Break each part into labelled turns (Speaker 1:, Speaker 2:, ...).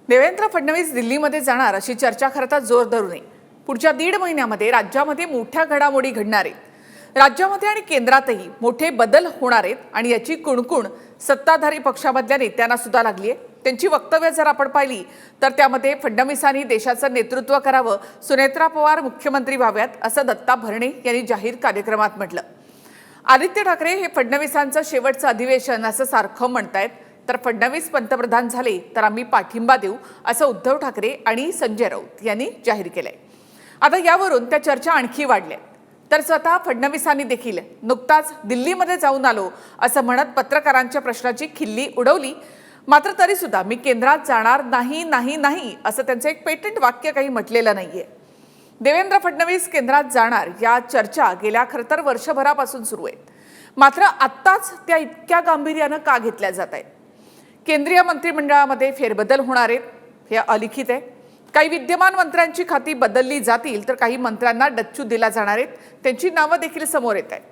Speaker 1: देवेंद्र फडणवीस दिल्लीमध्ये जाणार अशी चर्चा खरं तर जोर धरू नये। पुढच्या 1.5 महिन्यामध्ये राज्यामध्ये मोठ्या घडामोडी घडणार आहेत। राज्यामध्ये आणि केंद्रातही मोठे बदल होणार आहेत आणि याची कुणकुण सत्ताधारी पक्षामधल्या नेत्यांना सुद्धा लागली आहे। त्यांची वक्तव्य जर आपण पाहिली तर त्यामध्ये फडणवीसांनी देशाचं नेतृत्व करावं, सुनेत्रा पवार मुख्यमंत्री व्हाव्यात असं दत्ता भरणे यांनी जाहीर कार्यक्रमात म्हटलं। आदित्य ठाकरे हे फडणवीसांचं शेवटचं अधिवेशन असं सारखं म्हणतायत, तर फडणवीस पंतप्रधान झाले तर आम्ही पाठिंबा देऊ असं उद्धव ठाकरे आणि संजय राऊत यांनी जाहीर केलंय। आता यावरून त्या चर्चा आणखी वाढल्या, तर स्वतः फडणवीसांनी देखील नुकताच दिल्लीमध्ये जाऊन आलो असं म्हणत पत्रकारांच्या प्रश्नाची खिल्ली उडवली। मात्र तरी सुद्धा मी केंद्रात जाणार नाही नाही नाही असं त्यांचं एक पेटंट वाक्य काही म्हटलेलं नाहीये। देवेंद्र फडणवीस केंद्रात जाणार या चर्चा गेल्या खरं तर वर्षभरापासून सुरू आहेत, मात्र आत्ताच त्या इतक्या गांभीर्यानं का घेतल्या जात आहेत? केंद्रीय मंत्रिमंडळामध्ये फेरबदल होणार आहेत हे अलिखित आहे। काही विद्यमान मंत्र्यांची खाती बदलली जातील तर काही मंत्र्यांना डच्चू दिला जाणार आहेत, त्यांची नावं देखील समोर येत आहेत।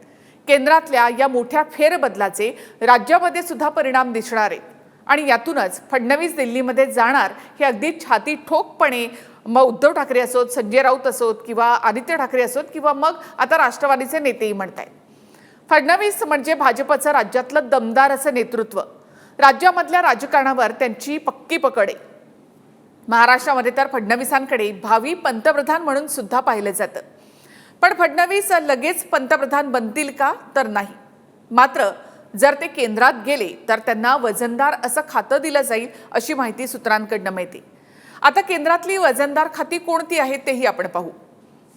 Speaker 1: केंद्रातल्या या मोठ्या फेरबदलाचे राज्यामध्ये सुद्धा परिणाम दिसणार आहेत आणि यातूनच फडणवीस दिल्लीमध्ये जाणार हे अगदी छाती ठोकपणे मग उद्धव ठाकरे असोत, संजय राऊत असोत किंवा आदित्य ठाकरे असोत किंवा मग आता राष्ट्रवादीचे नेतेही म्हणतायत। फडणवीस म्हणजे भाजपचं राज्यातलं दमदार असं नेतृत्व, राज्यामधल्या राजकारणावर त्यांची पक्की पकड आहे। महाराष्ट्रामध्ये तर फडणवीसांकडे भावी पंतप्रधान म्हणून सुद्धा पाहिलं जातं, पण फडणवीस लगेच पंतप्रधान बनतील का? तर नाही। मात्र जर ते केंद्रात गेले तर त्यांना वजनदार असं खातं दिलं जाईल अशी माहिती सूत्रांकडनं मिळते। आता केंद्रातली वजनदार खाती कोणती आहेत तेही आपण पाहू।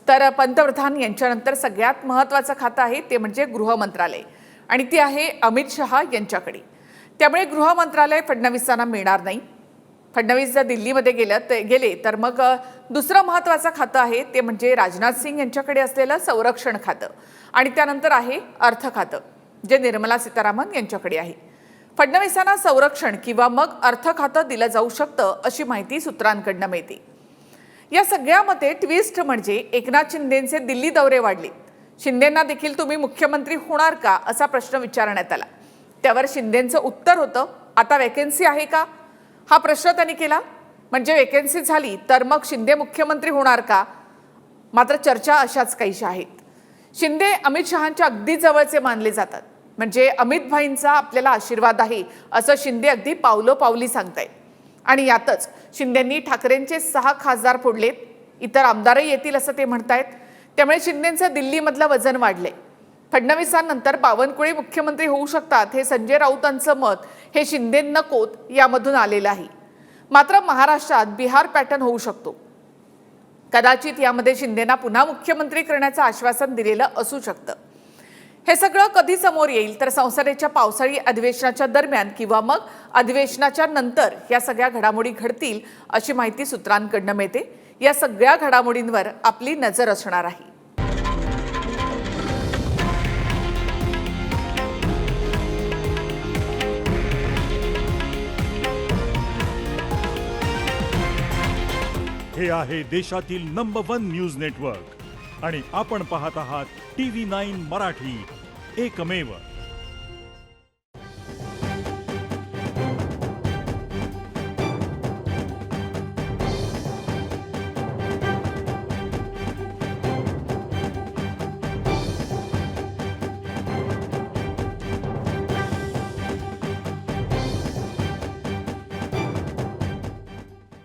Speaker 1: तर पंतप्रधान यांच्यानंतर सगळ्यात महत्त्वाचं खातं आहे ते म्हणजे गृह मंत्रालय आणि ते आहे अमित शहा यांच्याकडे। त्यामुळे गृह मंत्रालय फडणवीसांना मिळणार नाही। फडणवीस जर दिल्लीमध्ये गेले तर मग दुसरं महत्त्वाचं खातं आहे ते म्हणजे राजनाथ सिंग यांच्याकडे असलेलं संरक्षण खातं आणि त्यानंतर आहे अर्थ खातं जे निर्मला सीतारामन यांच्याकडे आहे। फडणवीसांना संरक्षण किंवा मग अर्थ खातं दिलं जाऊ शकतं अशी माहिती सूत्रांकडनं मिळते। या सगळ्यामध्ये ट्विस्ट म्हणजे एकनाथ शिंदेंचे दिल्ली दौरे वाढले। शिंदेंना देखील तुम्ही मुख्यमंत्री होणार का असा प्रश्न विचारण्यात आला। त्यावर शिंदेंचं उत्तर होतं, आता वॅकन्सी आहे का हा प्रश्न त्यांनी केला। म्हणजे वॅकन्सी झाली तर मग शिंदे मुख्यमंत्री होणार का? मात्र चर्चा अशाच काहीशा आहेत। शिंदे अमित शहांच्या अगदी जवळचे मानले जातात, म्हणजे अमित भाईंचा आपल्याला आशीर्वाद आहे असं शिंदे अगदी पावलोपावली सांगतायत। आणि यातच शिंदेंनी ठाकरेंचे 6 खासदार फोडलेत, इतर आमदारही येतील असं ते म्हणतायत। त्यामुळे शिंदेंचं दिल्लीमधलं वजन वाढलंय। फडणवीसांनंतर बावनकुळे मुख्यमंत्री होऊ शकतात हे संजय राऊतांचं मत हे शिंदे नकोत यामधून आलेलं आहे। मात्र महाराष्ट्रात बिहार पॅटर्न होऊ शकतो। कदाचित यामध्ये शिंदेंना पुन्हा मुख्यमंत्री करण्याचं आश्वासन दिलेलं असू शकतं। हे सगळं कधी समोर येईल तर संसदेच्या पावसाळी अधिवेशनाच्या दरम्यान किंवा मग अधिवेशनाच्या नंतर या सगळ्या घडामोडी घडतील अशी माहिती सूत्रांकडनं मिळते। या सगळ्या घडामोडींवर आपली नजर असणार आहे।
Speaker 2: हे आहे देशातील नंबर 1 न्यूज नेटवर्क आणि आपण पाहत आहात TV9 मराठी, एकमेव।